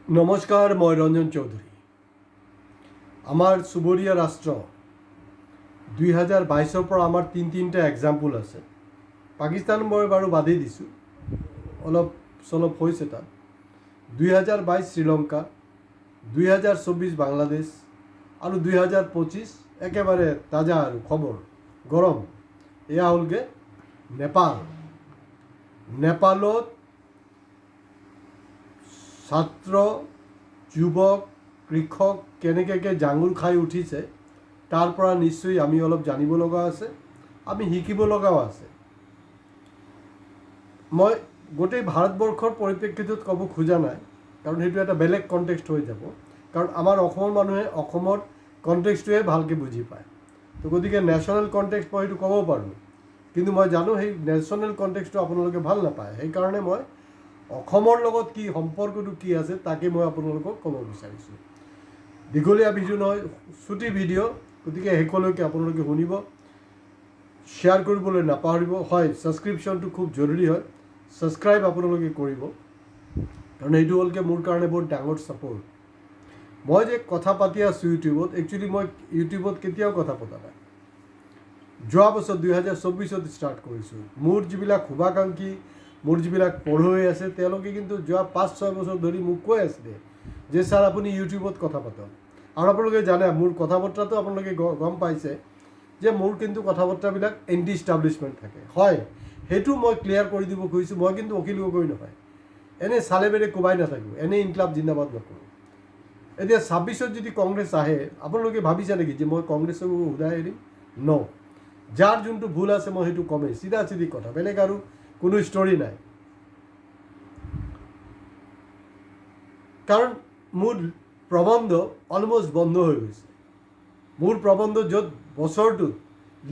নমস্কাৰ, মই ৰঞ্জন চৌধুৰী। আমাৰ চুবুৰীয়া ৰাষ্ট্ৰ 2022-ৰ পৰা আমাৰ তিনিটা এক্সাম্পল আছে। পাকিস্তান মই বাৰু বাদেই দিছোঁ, অলপ চলপ হৈছে তাত। 2022 শ্ৰীলংকা, 2024 বাংলাদেশ আৰু 2025 একেবাৰে তাজা আৰু খবৰ গৰম এয়া হ'লগৈ নেপালত ছাত্ৰ, যুৱক, কৃষক কেনেকৈ জাঙুৰ খাই উঠিছে তাৰ পৰা নিশ্চয়ই আমি অলপ জানিব লগা আছে, আমি শিকিব লগাও আছে। মই গোটেই ভাৰতবৰ্ষৰ পৰিপ্ৰেক্ষিতত ক'ব খোজা নাই, কাৰণ সেইটো এটা বেলেগ কণ্টেক্সট হৈ যাব, কাৰণ আমাৰ অসমৰ মানুহে অসমৰ কণ্টেক্সটোৱে ভালকৈ বুজি পায়। তো গতিকে নেশ্যনেল কণ্টেক্সট মই সেইটো ক'ব পাৰোঁ, কিন্তু মই জানো সেই নেশ্যনেল কণ্টেক্সটো আপোনালোকে ভাল নাপায়। সেইকাৰণে মই অসমৰ লগত কি সম্পৰ্কটো কি আছে তাকে মই আপোনালোকক ক'ব বিচাৰিছোঁ। দীঘলীয়া ভিডিঅ' নহয়, চুটি ভিডিঅ', গতিকে শেষলৈকে আপোনালোকে শুনিব, শ্বেয়াৰ কৰিবলৈ নাপাহৰিব। হয়, ছাবস্ক্ৰিপশ্যনটো খুব জৰুৰী হয়, ছাবস্ক্ৰাইব আপোনালোকে কৰিব, কাৰণ এইটো হ'লগৈ মোৰ কাৰণে বহুত ডাঙৰ ছাপোৰ্ট। মই যে কথা পাতি আছোঁ ইউটিউবত, একচুৱেলি মই ইউটিউবত কেতিয়াও কথা পতা নাই। যোৱা বছৰ 2024-ত ষ্টাৰ্ট কৰিছোঁ। মোৰ যিবিলাক শুভাকাংক্ষী, মোৰ যিবিলাক পঢ়ুৱৈ আছে, তেওঁলোকে কিন্তু যোৱা 5-6 বছৰ ধৰি মোক কৈ আছিলে যে ছাৰ আপুনি ইউটিউবত কথা পাতক। আৰু আপোনালোকে জানে মোৰ কথা বতৰাটো আপোনালোকে গম পাইছে যে মোৰ কিন্তু কথা বতৰাবিলাক এণ্টি ইষ্টাব্লিছমেণ্ট থাকে। হয়, সেইটো মই ক্লিয়াৰ কৰি দিব খুজিছোঁ। মই কিন্তু অখিল গগৈ নহয়, এনেই চালে বেৰে কোবাই নাথাকোঁ, এনেই ইনকলাব জিন্দাবাদ নকৰোঁ। এতিয়া 26-ত যদি কংগ্ৰেছ আহে, আপোনালোকে ভাবিছে নেকি যে মই কংগ্ৰেছক উদাই এৰিম? ন, যাৰ যোনটো ভুল আছে মই সেইটো কমেই, চিধা চিধি কথা, বেলেগ আৰু কোনো ষ্টৰি নাই। কাৰণ মোৰ প্ৰবন্ধ অলমষ্ট বন্ধ হৈ গৈছে। মোৰ প্ৰবন্ধ য'ত বছৰটোত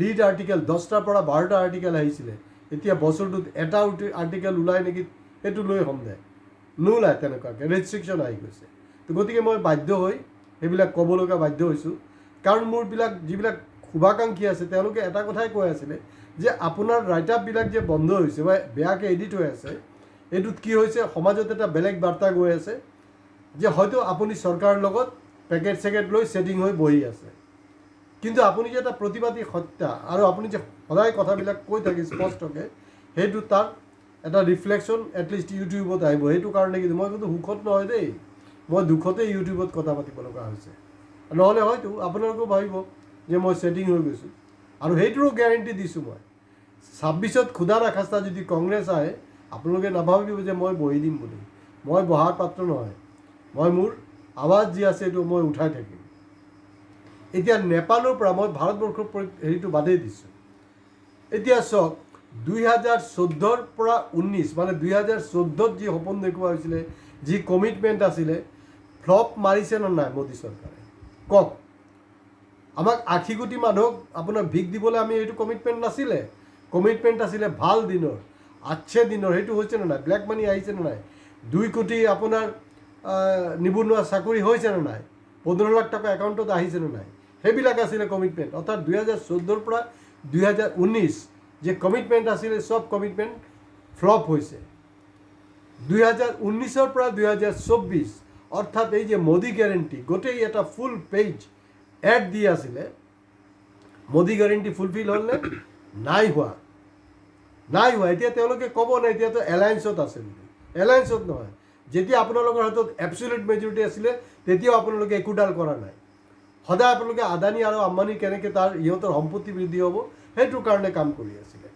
লিড আৰ্টিকেল 10টাৰ পৰা 12টা আৰ্টিকেল আহিছিলে, এতিয়া বছৰটোত এটা আৰ্টিকেল ওলাই নেকি সেইটো লৈ সন্দেহ, নোলায় তেনেকুৱাকৈ, ৰেষ্ট্ৰিকশ্যন আহি গৈছে। তো গতিকে মই বাধ্য হৈ সেইবিলাক ক'ব লগা বাধ্য হৈছোঁ, কাৰণ মোৰ যিবিলাক শুভাকাংক্ষী আছে তেওঁলোকে এটা কথাই কৈ আছিলে যে আপোনাৰ ৰাইট আপবিলাক যে বন্ধ হৈছে বা বেয়াকৈ এডিট হৈ আছে, এইটোত কি হৈছে, সমাজত এটা বেলেগ বাৰ্তা গৈ আছে যে হয়তো আপুনি চৰকাৰৰ লগত পেকেট চেকেট লৈ ছেটিং হৈ বহি আছে, কিন্তু আপুনি যে এটা প্ৰতিবাদী সত্তা আৰু আপুনি যে সদায় কথাবিলাক কৈ থাকে স্পষ্টকৈ, সেইটো তাৰ এটা ৰিফ্লেকশ্যন এটলিষ্ট ইউটিউবত আহিব। সেইটো কাৰণে কিন্তু মই কিন্তু সুখত নহয় দেই, মই দুখতেই ইউটিউবত কথা পাতিব লগা হৈছে। নহ'লে হয়তো আপোনালোকেও ভাবিব যে মই ছেটিং হৈ গৈছোঁ। আৰু সেইটোৰো গেৰেণ্টি দিছোঁ মই, 26-ত খুদা নাখাস্তা যদি কংগ্ৰেছ আহে, আপোনালোকে নাভাবিব যে মই বহি দিম বুলি। মই বহাৰ পাত্ৰ নহয়, মই মোৰ আৱাজ যি আছে এইটো মই উঠাই থাকিম। এতিয়া নেপালৰ পৰা মই ভাৰতবৰ্ষৰ হেৰিটো বাদেই দিছোঁ। এতিয়া চাওক, 2014-ৰ পৰা 19, মানে 2014-ত যি সপোন দেখুওৱা হৈছিলে, যি কমিটমেণ্ট আছিলে, ফ্লপ মাৰিছে নে নাই মোদী চৰকাৰে? কওক। আমাক 80 কোটি মানুহক আপোনাৰ ভিক দিবলৈ আমি এইটো কমিটমেণ্ট নাছিলে। কমিটমেণ্ট আছিলে ভাল দিনৰ, আচ্ছে দিনৰ। সেইটো হৈছে নে নাই? ব্লেক মানি আহিছে নে নাই? 2 কোটি আপোনাৰ নিবনুৱা চাকৰি হৈছে নে নাই? 15 লাখ টকা একাউণ্টত আহিছে নে নাই? সেইবিলাক আছিলে কমিটমেণ্ট। অৰ্থাৎ 2014-ৰ পৰা 2019 যে কমিটমেণ্ট আছিলে, চব কমিটমেণ্ট ফ্লপ হৈছে। 2019-ৰ পৰা 2024, অৰ্থাৎ এই যে মোদী গেৰেণ্টি, গোটেই এটা ফুল পেজ এড দি আছিলে, মোদী গেৰেণ্টি ফুলফিল হ'লনে? নাই হোৱা। এতিয়া তেওঁলোকে ক'ব নাই, এতিয়াতো এলায়েন্সত আছে বুলি। এলায়েন্সত নহয়, যেতিয়া আপোনালোকৰ হাতত এবছলিউট মেজৰিটি আছিলে তেতিয়াও আপোনালোকে একোডাল কৰা নাই। সদায় আপোনালোকে আদানী আৰু আম্বানী কেনেকৈ ইহঁতৰ সম্পত্তি বৃদ্ধি হ'ব সেইটোৰ কাৰণে কাম কৰি আছিলে।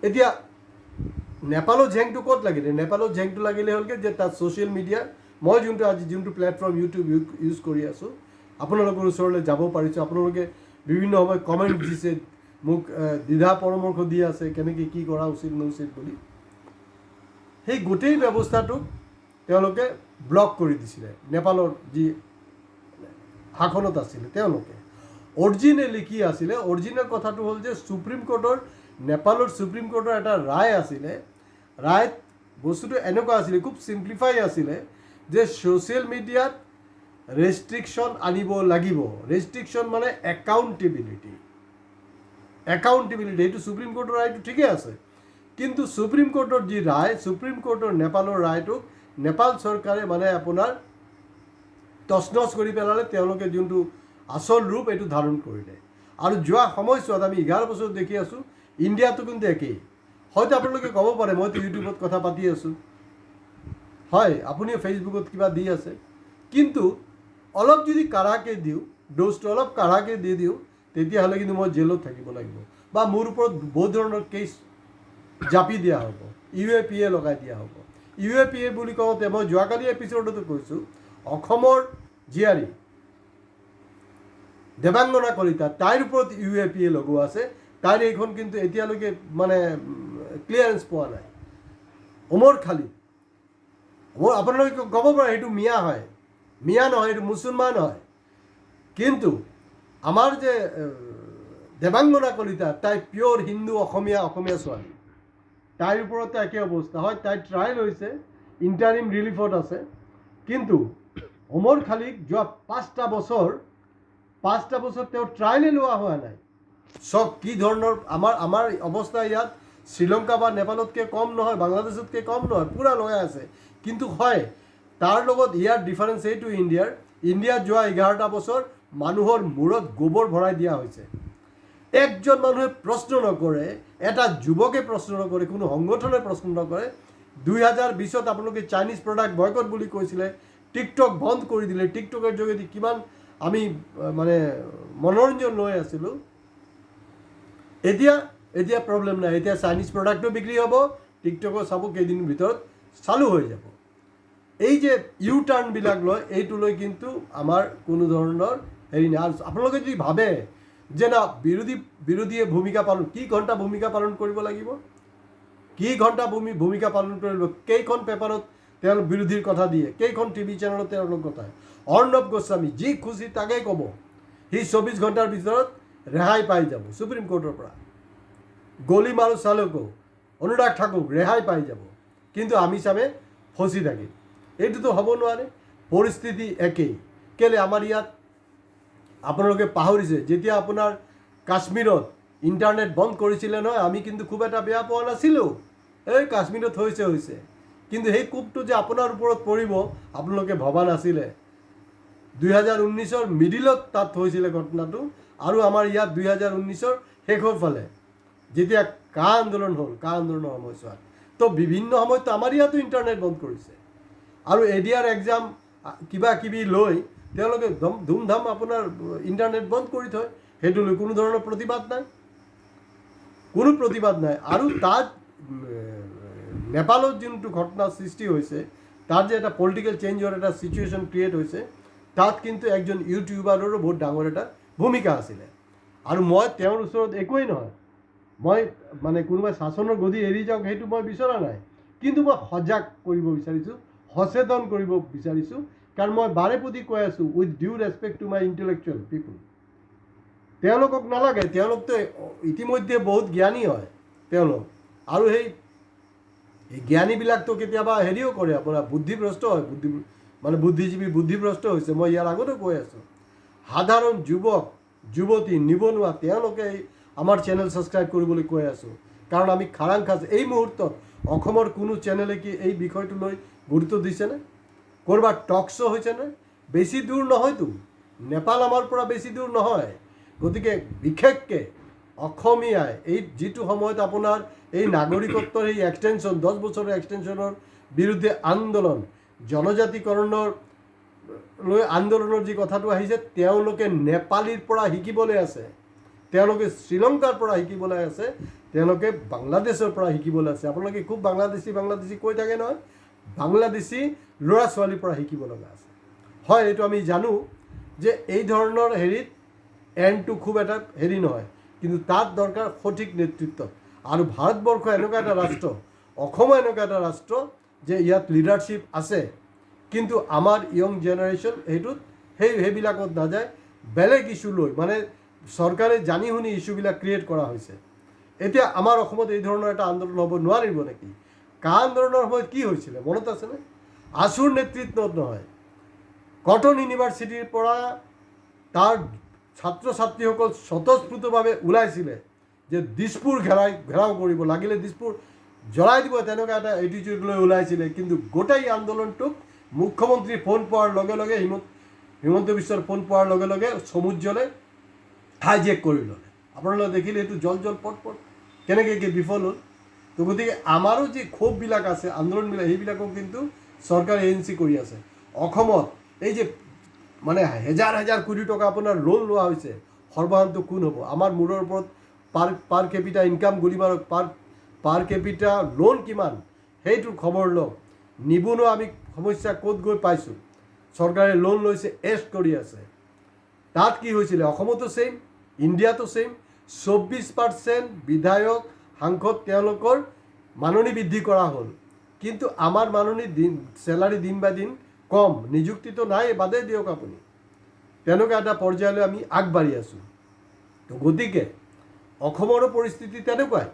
এতিয়া নেপালৰ জেংটো ক'ত লাগিলে? নেপালৰ জেংটো লাগিলে হ'লগৈ যে তাত ছ'চিয়েল মিডিয়া, মই যোনটো প্লেটফৰ্ম ইউটিউব ইউজ কৰি আছোঁ, আপোনালোকৰ ওচৰলৈ যাব পাৰিছোঁ। আপোনালোকে বিভিন্ন সময়ত কমেণ্ট দিছে, মোক দ্বিধা পৰামৰ্শ দি আছে কেনেকৈ কি কৰা উচিত অনুচিত বুলি। সেই গোটেই ব্যৱস্থাটোক তেওঁলোকে ব্লক কৰি দিছিলে, নেপালৰ যি শাসনত আছিলে তেওঁলোকে। অৰিজিনেলি কি আছিলে? অৰিজিনেল কথাটো হ'ল যে নেপালৰ ছুপ্ৰিম কোৰ্টৰ এটা ৰায় আছিলে। ৰায়ত বস্তুটো এনেকুৱা আছিলে, খুব চিম্প্লিফাই আছিলে যে ছ'চিয়েল মিডিয়াত ৰেষ্ট্ৰিকশ্যন আনিব লাগিব। ৰেষ্ট্ৰিকশ্যন মানে একাউণ্টেবিলিটি, সেইটো ছুপ্ৰিম কোৰ্টৰ ৰায়টো ঠিকে আছে, কিন্তু ছুপ্ৰিম কোৰ্টৰ যি ৰায়, ছুপ্ৰিম কোৰ্টৰ নেপালৰ ৰায়টোক নেপাল চৰকাৰে মানে আপোনাৰ তছনছ কৰি পেলালে, তেওঁলোকে যোনটো আচল ৰূপ এইটো ধাৰণ কৰিলে। আৰু যোৱা সময়ছোৱাত আমি 11 বছৰ দেখি আছোঁ ইণ্ডিয়াতো কিন্তু একেই। হয়তো আপোনালোকে ক'ব পাৰে মইতো ইউটিউবত কথা পাতি আছোঁ, হয় আপুনিও ফেচবুকত কিবা দি আছে, কিন্তু অলপ যদি কাঢ়াকৈ দিওঁ, ড'জটো অলপ কাঢ়াকৈ দি দিওঁ, তেতিয়াহ'লে কিন্তু মই জেলত থাকিব লাগিব বা মোৰ ওপৰত বহুত ধৰণৰ কেছ জাপি দিয়া হ'ব, UAPA লগাই দিয়া হ'ব। UAPA বুলি কওঁতে মই যোৱাকালি এপিছডতো কৈছোঁ, অসমৰ জীয়াৰী দেৱাংগনা কলিতা, তাইৰ ওপৰত UAPA লগোৱা আছে। তাইৰ এইখন কিন্তু এতিয়ালৈকে মানে ক্লিয়াৰেঞ্চ পোৱা নাই। ওমৰ খালিদ, আপোনালোকে ক'ব পাৰে সেইটো মিয়া হয়, মিয়া নহয়, এইটো মুছলমান হয়, কিন্তু আমাৰ যে দেৱাংগনা কলিতা, তাই পিয়'ৰ হিন্দু অসমীয়া ছোৱালী, তাইৰ ওপৰতো একে অৱস্থা হয়। তাইৰ ট্ৰায়েল হৈছে, ইণ্টাৰিম ৰিলিফত আছে, কিন্তু ওমৰ খালিদ যোৱা 5টা বছৰ তেওঁ ট্ৰায়েলে লোৱা হোৱা নাই। চব কি ধৰণৰ আমাৰ অৱস্থা ইয়াত শ্ৰীলংকা বা নেপালতকৈ কম নহয়, বাংলাদেশতকৈ কম নহয়, পূৰা লগাই আছে। কিন্তু হয়, তাৰ লগত ইয়াৰ ডিফাৰেঞ্চ এইটো ইণ্ডিয়াত যোৱা 11টা বছৰ মানুহৰ মূৰত গোবৰ ভৰাই দিয়া হৈছে। একজন মানুহে প্ৰশ্ন নকৰে, এটা যুৱকে প্ৰশ্ন নকৰে, কোনো সংগঠনে প্ৰশ্ন নকৰে। 2020ত আপোনালোকে চাইনিজ প্ৰডাক্ট বয়কট বুলি কৈছিলে, টিকটক বন্ধ কৰি দিলে, টিকটকৰ যোগেদি কিমান আমি মানে মনোৰঞ্জন লৈ আছিলোঁ। এতিয়া প্ৰব্লেম নাই, এতিয়া চাইনিজ প্ৰডাক্টটো বিক্ৰী হ'ব, টিকটকৰ চাব কেইদিনৰ ভিতৰত চালু হৈ যাব। এই যে টাৰ্ণবিলাক লয়, এইটো লৈ কিন্তু আমাৰ কোনো ধৰণৰ হেৰি নাই। আৰু আপোনালোকে যদি ভাবে যে না বিৰোধীয়ে ভূমিকা পালন, কি ঘণ্টা ভূমিকা পালন কৰিব লাগিব, কি ঘণ্টা ভূমিকা পালন কৰিব, কেইখন পেপাৰত তেওঁলোক বিৰোধীৰ কথা দিয়ে, কেইখন TV চেনেলত তেওঁলোক কথা। অৰ্ণৱ গোস্বামী যি খুচি তাকেই ক'ব, সি 24 ঘণ্টাৰ ভিতৰত ৰেহাই পাই যাব সুপ্ৰিম কোৰ্টৰ পৰা। গলি মাৰু চালকো অনুৰাগ ঠাকুৰ ৰেহাই পাই যাব, কিন্তু আমি চামে ফচি থাকিম। এইটোতো হ'ব নোৱাৰে। পৰিস্থিতি একেই। কেলে আমাৰ ইয়াত আপোনালোকে পাহৰিছে, যেতিয়া আপোনাৰ কাশ্মীৰত ইণ্টাৰনেট বন্ধ কৰিছিলে নহয়, আমি কিন্তু খুব এটা বেয়া পোৱা নাছিলোঁ। এই কাশ্মীৰত হৈছে, কিন্তু সেই কোবটো যে আপোনাৰ ওপৰত পৰিব আপোনালোকে ভবা নাছিলে। 2019ৰ মিডিলত তাত হৈছিলে ঘটনাটো, আৰু আমাৰ ইয়াত 2019ৰ শেষৰ ফালে যেতিয়া কা আন্দোলনৰ সময়ছোৱাত, তো বিভিন্ন সময়তো আমাৰ ইয়াতো ইণ্টাৰনেট বন্ধ কৰিছে। আৰু ADR এক্সাম কিবা কিবি লৈ তেওঁলোকে ধুমধাম আপোনাৰ ইণ্টাৰনেট বন্ধ কৰি থয়, সেইটো লৈ কোনো ধৰণৰ প্ৰতিবাদ নাই। আৰু তাত নেপালত যোনটো ঘটনা সৃষ্টি হৈছে, তাত যে এটা পলিটিকেল চেঞ্জৰ এটা চিটুৱেশ্যন ক্ৰিয়েট হৈছে, তাত কিন্তু একজন ইউটিউবাৰৰো বহুত ডাঙৰ এটা ভূমিকা আছিলে। আৰু মই তেওঁৰ ওচৰত একোৱেই নহয়, মই মানে কোনোবাই শাসনৰ গদি এৰি যাওক সেইটো মই বিচৰা নাই, কিন্তু মই সজাগ কৰিব বিচাৰিছোঁ, সচেতন কৰিব বিচাৰিছোঁ। কাৰণ মই বাৰেপতি কৈ আছোঁ, with due respect to my intellectual people, তেওঁলোকক নালাগে, তেওঁলোকতো ইতিমধ্যে বহুত জ্ঞানী হয় তেওঁলোক, আৰু সেই জ্ঞানীবিলাকতো কেতিয়াবা হেৰিও কৰে, আপোনাৰ বুদ্ধিভ্ৰষ্ট হয়, বুদ্ধিজীৱী বুদ্ধিভ্ৰষ্ট হৈছে। মই ইয়াৰ আগতে কৈ আছোঁ, সাধাৰণ যুৱক যুৱতী নিবনুৱা তেওঁলোকে আমাৰ চেনেল ছাবস্ক্ৰাইব কৰিবলৈ কৈ আছোঁ, কাৰণ আমি খাৰাং এই মুহূৰ্তত অসমৰ কোনো চেনেলে কি এই বিষয়টো লৈ গুৰুত্ব দিছেনে? ক'ৰবাত টক শ্ব' হৈছেনে? বেছি দূৰ নহয়তো, নেপাল আমাৰ পৰা বেছি দূৰ নহয়। গতিকে বিশেষকৈ অসমীয়াই এই যিটো সময়ত আপোনাৰ এই নাগৰিকত্বৰ এই এক্সটেনশ্যন 10 বছৰৰ এক্সটেনশ্যনৰ বিৰুদ্ধে আন্দোলন, জনজাতিকৰণৰ লৈ আন্দোলনৰ যি কথাটো আহিছে, তেওঁলোকে নেপালীৰ পৰা শিকিবলৈ আছে, তেওঁলোকে শ্ৰীলংকাৰ পৰা শিকিবলৈ আছে, তেওঁলোকে বাংলাদেশৰ পৰা শিকিবলৈ আছে। আপোনালোকে খুব বাংলাদেশী কৈ থাকে নহয়, বাংলাদেশী ল'ৰা ছোৱালীৰ পৰা শিকিব লগা আছে। হয়, এইটো আমি জানো যে এই ধৰণৰ হেৰিত এণ্ডটো খুব এটা হেৰি নহয়, কিন্তু তাত দৰকাৰ সঠিক নেতৃত্ব। আৰু ভাৰতবৰ্ষ এনেকুৱা এটা ৰাষ্ট্ৰ, অসম এনেকুৱা এটা ৰাষ্ট্ৰ যে ইয়াত লিডাৰশ্বিপ আছে, কিন্তু আমাৰ য়ং জেনেৰেশ্যন সেইবিলাকত নাযায়, বেলেগ ইছ্যু লৈ মানে চৰকাৰে জানি শুনি ইছ্যুবিলাক ক্ৰিয়েট কৰা হৈছে। এতিয়া আমাৰ অসমত এই ধৰণৰ এটা আন্দোলন হ'ব নোৱাৰিব নেকি? কা আন্দোলনৰ সময়ত কি হৈছিলে মনত আছেনে? আছুৰ নেতৃত্বত নহয়, কটন ইউনিভাৰ্চিটিৰ পৰা তাৰ ছাত্ৰ ছাত্ৰীসকল স্বতঃস্ফূৰ্তভাৱে ওলাইছিলে যে দিছপুৰ ঘেৰাও কৰিব লাগিলে, দিছপুৰ জ্বলাই দিব তেনেকুৱা এটা এটিটিউড লৈ ওলাইছিলে। কিন্তু গোটেই আন্দোলনটোক মুখ্যমন্ত্ৰী ফোন পোৱাৰ লগে লগে হিমন্ত বিশ্বৰ ফোন পোৱাৰ লগে লগে সমুজ্জ্বলে হাইজেক কৰি ল'লে। আপোনালোকে দেখিলে এইটো জল পট কেনেকৈ কি বিফল হ'ল। তো গতিকে আমাৰো যি ক্ষোভবিলাক আছে আন্দোলনবিলাক সেইবিলাকক কিন্তু চৰকাৰে ANC কৰি আছে। অসমত এই যে মানে হেজাৰ হেজাৰ কোটি টকা আপোনাৰ লোন লোৱা হৈছে, সৰ্বসাধাৰণটো কোন হ'ব? আমাৰ মূৰৰ ওপৰত পাৰ কেপিটা ইনকাম গুলি মাৰক, পাৰ কেপিটা লোন কিমান সেইটোৰ খবৰ লওক। নিবনুৱা আমি সমস্যা ক'ত গৈ পাইছোঁ। চৰকাৰে লোন লৈছে, এষ্ট কৰি আছে। তাত কি হৈছিলে? অসমতো ছেইম, ইণ্ডিয়াতো ছেইম। 24% বিধায়ক সাংসদ তেওঁলোকৰ মাননি বৃদ্ধি কৰা হ'ল, কিন্তু আমাৰ মাননি চেলাৰী দিন বাই দিন কম, নিযুক্তিটো নাই, বাদেই দিয়ক আপুনি। তেনেকুৱা এটা পৰ্যায়লৈ আমি আগবাঢ়ি আছোঁ। তো গতিকে অসমৰো পৰিস্থিতি তেনেকুৱাই।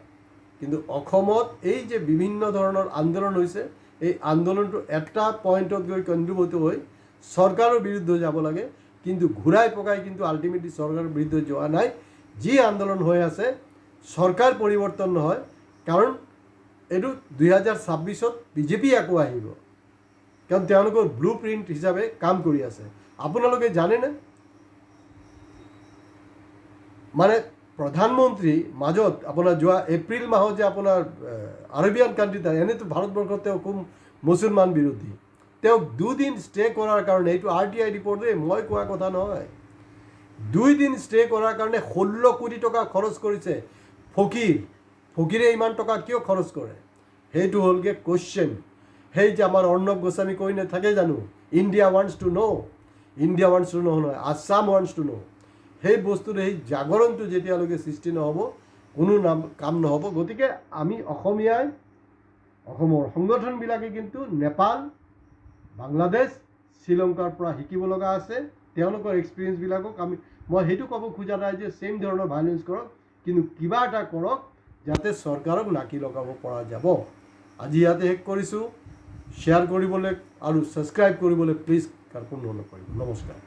কিন্তু অসমত এই যে বিভিন্ন ধৰণৰ আন্দোলন হৈছে, এই আন্দোলনটো এটা পইণ্টত গৈ কেন্দ্ৰীভূত হৈ চৰকাৰৰ বিৰুদ্ধে যাব লাগে। কিন্তু ঘূৰাই পকাই কিন্তু আল্টিমেটলি চৰকাৰৰ বিৰুদ্ধে যোৱা নাই। যি আন্দোলন হৈ আছে চৰকাৰ পৰিৱৰ্তন নহয়, কাৰণ এইটো 2026-ত বিজেপি আকৌ আহিব, কাৰণ তেওঁলোকৰ ব্লু প্ৰিণ্ট হিচাপে কাম কৰি আছে। আপোনালোকে জানেনে, মানে প্ৰধানমন্ত্ৰী মাজত আপোনাৰ যোৱা এপ্ৰিল মাহত যে আপোনাৰ আৰবিয়ান কাণ্ট্ৰিত এনেতো ভাৰতবৰ্ষত তেওঁ খুব মুছলমান বিৰোধী, তেওঁক 2 দিন ষ্টে কৰাৰ কাৰণে, এইটো RTI ৰিপৰ্টে, মই কোৱা কথা নহয়, 2 দিন ষ্টে কৰাৰ কাৰণে 16 কোটি টকা খৰচ কৰিছে। ফকীৰে ইমান টকা কিয় খৰচ কৰে? সেইটো হ'লগৈ কুৱেশ্যন। সেই যে আমাৰ অৰ্ণৱ গোস্বামী কৈ নাথাকে জানো, ইণ্ডিয়া ৱান্টছ টু ন', ইণ্ডিয়া ৱান্টছ টু নহয়, আছাম ৱান্টছ টু ন'। সেই বস্তুটো, সেই জাগৰণটো যেতিয়ালৈকে সৃষ্টি নহ'ব কোনো কাম নহ'ব। গতিকে আমি অসমীয়াই, অসমৰ সংগঠনবিলাকে কিন্তু নেপাল, বাংলাদেশ, শ্ৰীলংকাৰ পৰা শিকিব লগা আছে। তেওঁলোকৰ এক্সপিৰিয়েঞ্চবিলাকক মই সেইটো ক'ব খোজা নাই যে ছেইম ধৰণৰ ভাইলেঞ্চ কৰক, কিন্তু কিবা এটা কৰক যাতে চৰকাৰক নাকি লগাব পৰা যাব। আজি ইয়াতে শেষ কৰিছোঁ। শ্বেয়াৰ কৰিবলৈ আৰু ছাবস্ক্ৰাইব কৰিবলৈ প্লিজ কাকো নকৰিব। নমস্কাৰ।